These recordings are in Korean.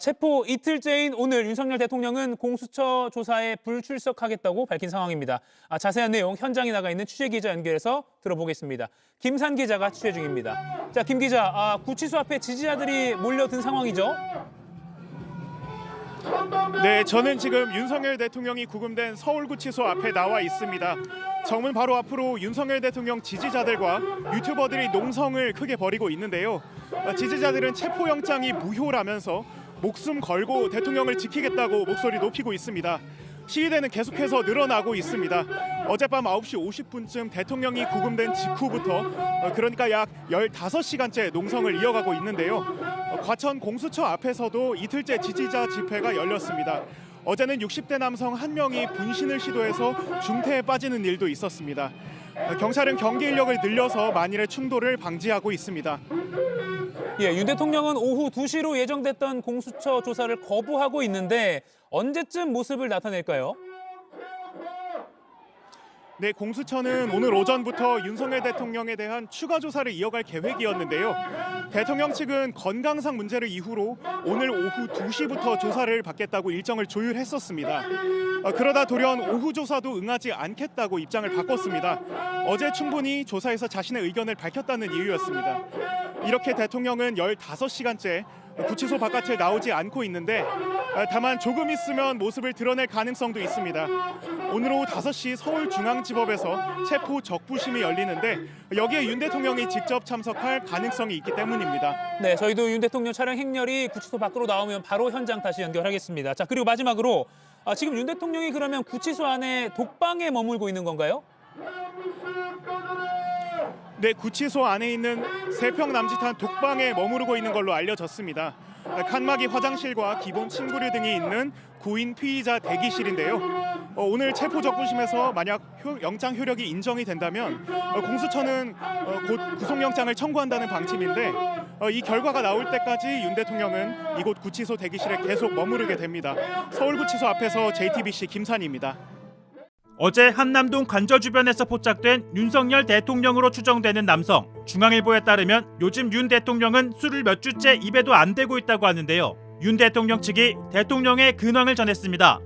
체포 이틀째인 오늘 윤석열 대통령은 공수처 조사에 불출석하겠다고 밝힌 상황입니다. 자세한 내용 현장에 나가 있는 취재기자 연결해서 들어보겠습니다. 김산 기자가 취재 중입니다. 자, 김 기자, 구치소 앞에 지지자들이 몰려든 상황이죠? 네, 저는 지금 윤석열 대통령이 구금된 서울구치소 앞에 나와 있습니다. 정문 바로 앞으로 윤석열 대통령 지지자들과 유튜버들이 농성을 크게 벌이고 있는데요. 지지자들은 체포영장이 무효라면서 목숨 걸고 대통령을 지키겠다고 목소리 높이고 있습니다. 시위대는 계속해서 늘어나고 있습니다. 어젯밤 9시 50분쯤 대통령이 구금된 직후부터 그러니까 약 15시간째 농성을 이어가고 있는데요. 과천 공수처 앞에서도 이틀째 지지자 집회가 열렸습니다. 어제는 60대 남성 한 명이 분신을 시도해서 중태에 빠지는 일도 있었습니다. 경찰은 경계 인력을 늘려서 만일의 충돌을 방지하고 있습니다. 예, 윤 대통령은 오후 2시로 예정됐던 공수처 조사를 거부하고 있는데 언제쯤 모습을 나타낼까요? 네, 공수처는 오늘 오전부터 윤석열 대통령에 대한 추가 조사를 이어갈 계획이었는데요. 대통령 측은 건강상 문제를 이유로 오늘 오후 2시부터 조사를 받겠다고 일정을 조율했었습니다. 그러다 돌연 오후 조사도 응하지 않겠다고 입장을 바꿨습니다. 어제 충분히 조사에서 자신의 의견을 밝혔다는 이유였습니다. 이렇게 대통령은 15시간째 구치소 바깥에 나오지 않고 있는데 다만 조금 있으면 모습을 드러낼 가능성도 있습니다. 오늘 오후 5시 서울중앙지법에서 체포 적부심이 열리는데 여기에 윤 대통령이 직접 참석할 가능성이 있기 때문입니다. 네, 저희도 윤 대통령 차량 행렬이 구치소 밖으로 나오면 바로 현장 다시 연결하겠습니다. 자, 그리고 마지막으로 지금 윤 대통령이 그러면 구치소 안에 독방에 머물고 있는 건가요? 네, 구치소 안에 있는 3평 남짓한 독방에 머무르고 있는 걸로 알려졌습니다. 칸막이 화장실과 기본 침구류 등이 있는 구인 피의자 대기실인데요. 오늘 체포 적부심에서 만약 영장 효력이 인정이 된다면 공수처는 곧 구속영장을 청구한다는 방침인데 이 결과가 나올 때까지 윤 대통령은 이곳 구치소 대기실에 계속 머무르게 됩니다. 서울구치소 앞에서 JTBC 김산희입니다. 어제 한남동 관저 주변에서 포착된 윤석열 대통령으로 추정되는 남성. 중앙일보에 따르면 요즘 윤 대통령은 술을 몇 주째 입에도 안 대고 있다고 하는데요. 윤 대통령 측이 대통령의 근황을 전했습니다.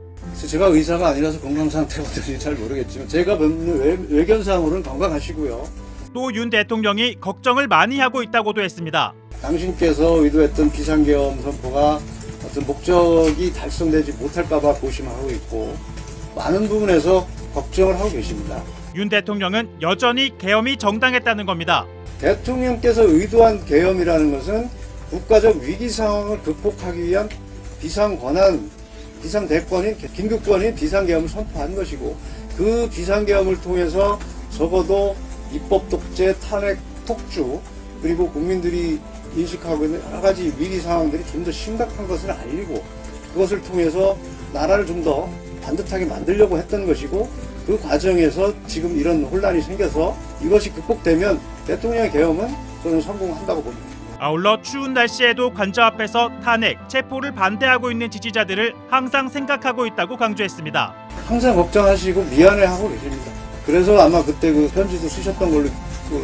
제가 의사가 아니라서 건강 상태가 어떤지 잘 모르겠지만 제가 뵙는 외견상으로는 건강하시고요. 또 윤 대통령이 걱정을 많이 하고 있다고도 했습니다. 당신께서 의도했던 비상계엄 선포가 어떤 목적이 달성되지 못할까 봐 고심하고 있고 많은 부분에서 걱정을 하고 계십니다. 윤 대통령은 여전히 계엄이 정당했다는 겁니다. 대통령께서 의도한 계엄이라는 것은 국가적 위기 상황을 극복하기 위한 비상권한, 비상대권인, 긴급권인 비상계엄을 선포한 것이고 그 비상계엄을 통해서 적어도 입법 독재, 탄핵, 독주 그리고 국민들이 인식하고 있는 여러 가지 위기 상황들이 좀 더 심각한 것을 알리고 그것을 통해서 나라를 좀 더 반듯하게 만들려고 했던 것이고 그 과정에서 지금 이런 혼란이 생겨서 이것이 극복되면 대통령의 계엄은 저는 성공한다고 봅니다. 아울러 추운 날씨에도 관저 앞에서 탄핵, 체포를 반대하고 있는 지지자들을 항상 생각하고 있다고 강조했습니다. 항상 걱정하시고 미안해하고 계십니다. 그래서 아마 그때 그 편지도 쓰셨던 걸로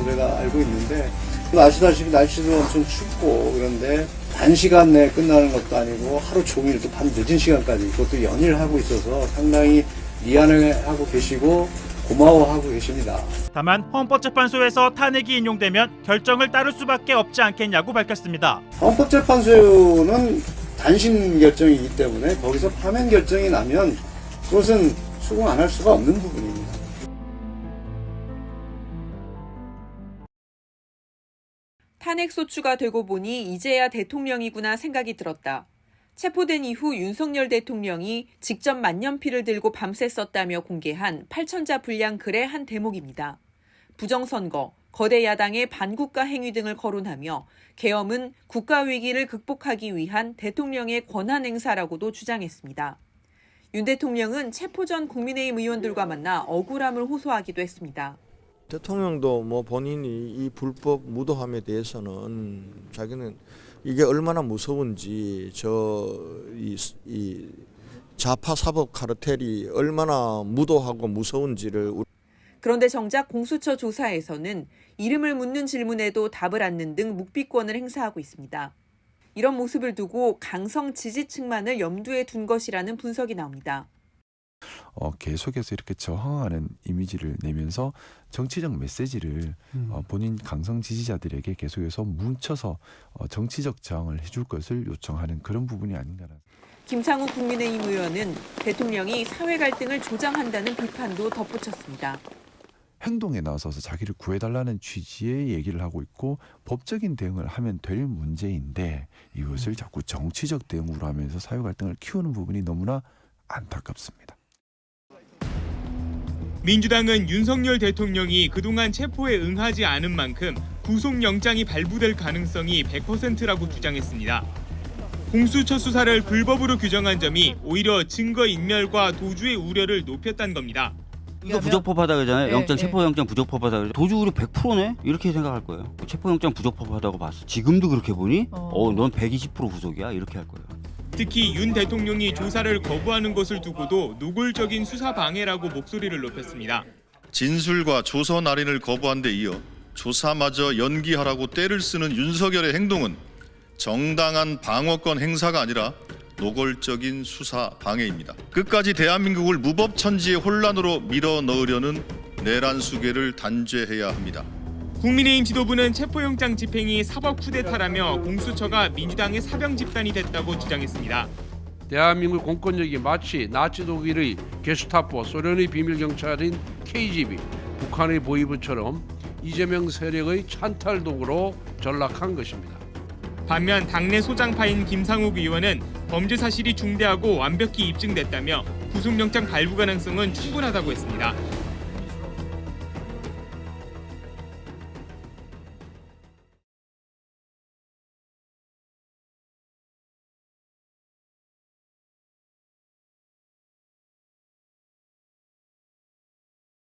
제가 알고 있는데 아시다시피 날씨도 엄청 춥고 그런데 단시간 내에 끝나는 것도 아니고 하루 종일 또 밤 늦은 시간까지 그것도 연일 하고 있어서 상당히 미안해하고 계시고 고마워하고 계십니다. 다만 헌법재판소에서 탄핵이 인용되면 결정을 따를 수밖에 없지 않겠냐고 밝혔습니다. 헌법재판소는 단신 결정이기 때문에 거기서 파면 결정이 나면 그것은 수긍 안 할 수가 없는 부분입니다. 탄핵소추가 되고 보니 이제야 대통령이구나 생각이 들었다. 체포된 이후 윤석열 대통령이 직접 만년필을 들고 밤새 썼다며 공개한 8,000자 분량 글의 한 대목입니다. 부정선거, 거대 야당의 반국가 행위 등을 거론하며 계엄은 국가 위기를 극복하기 위한 대통령의 권한 행사라고도 주장했습니다. 윤 대통령은 체포 전 국민의힘 의원들과 만나 억울함을 호소하기도 했습니다. 대통령도 본인이 이 불법 무도함에 대해서는 자기는 이게 얼마나 무서운지 이 좌파 사법 카르텔이 얼마나 무도하고 무서운지를. 그런데 정작 공수처 조사에서는 이름을 묻는 질문에도 답을 않는 등 묵비권을 행사하고 있습니다. 이런 모습을 두고 강성 지지층만을 염두에 둔 것이라는 분석이 나옵니다. 계속해서 이렇게 저항하는 이미지를 내면서 정치적 메시지를 본인 강성 지지자들에게 계속해서 뭉쳐서 정치적 저항을 해줄 것을 요청하는 그런 부분이 아닌가라는. 김상우 국민의힘 의원은 대통령이 사회 갈등을 조장한다는 비판도 덧붙였습니다. 행동에 나서서 자기를 구해달라는 취지의 얘기를 하고 있고 법적인 대응을 하면 될 문제인데 이것을 자꾸 정치적 대응으로 하면서 사회 갈등을 키우는 부분이 너무나 안타깝습니다. 민주당은 윤석열 대통령이 그동안 체포에 응하지 않은 만큼 구속영장이 발부될 가능성이 100%라고 주장했습니다. 공수처 수사를 불법으로 규정한 점이 오히려 증거인멸과 도주의 우려를 높였다는 겁니다. 이거 부적법하다 그러잖아요. 영장 체포영장 부적법하다 그러죠. 도주 우려 100%네? 이렇게 생각할 거예요. 체포영장 부적법하다고 봤어. 지금도 그렇게 보니? 넌 120% 구속이야? 이렇게 할 거예요. 특히 윤 대통령이 조사를 거부하는 것을 두고도 노골적인 수사 방해라고 목소리를 높였습니다. 진술과 조서 날인을 거부한 데 이어 조사마저 연기하라고 떼를 쓰는 윤석열의 행동은 정당한 방어권 행사가 아니라 노골적인 수사 방해입니다. 끝까지 대한민국을 무법천지의 혼란으로 밀어넣으려는 내란 수계를 단죄해야 합니다. 국민의힘 지도부는 체포영장 집행이 사법 쿠데타라며 공수처가 민주당의 사병 집단이 됐다고 주장했습니다. 대한민국 공권력이 마치 나치 독일의 게슈타포, 소련의 비밀경찰인 KGB, 북한의 보위부처럼 이재명 세력의 찬탈 도구로 전락한 것입니다. 반면 당내 소장파인 김상욱 의원은 범죄 사실이 중대하고 완벽히 입증됐다며 구속영장 발부 가능성은 충분하다고 했습니다.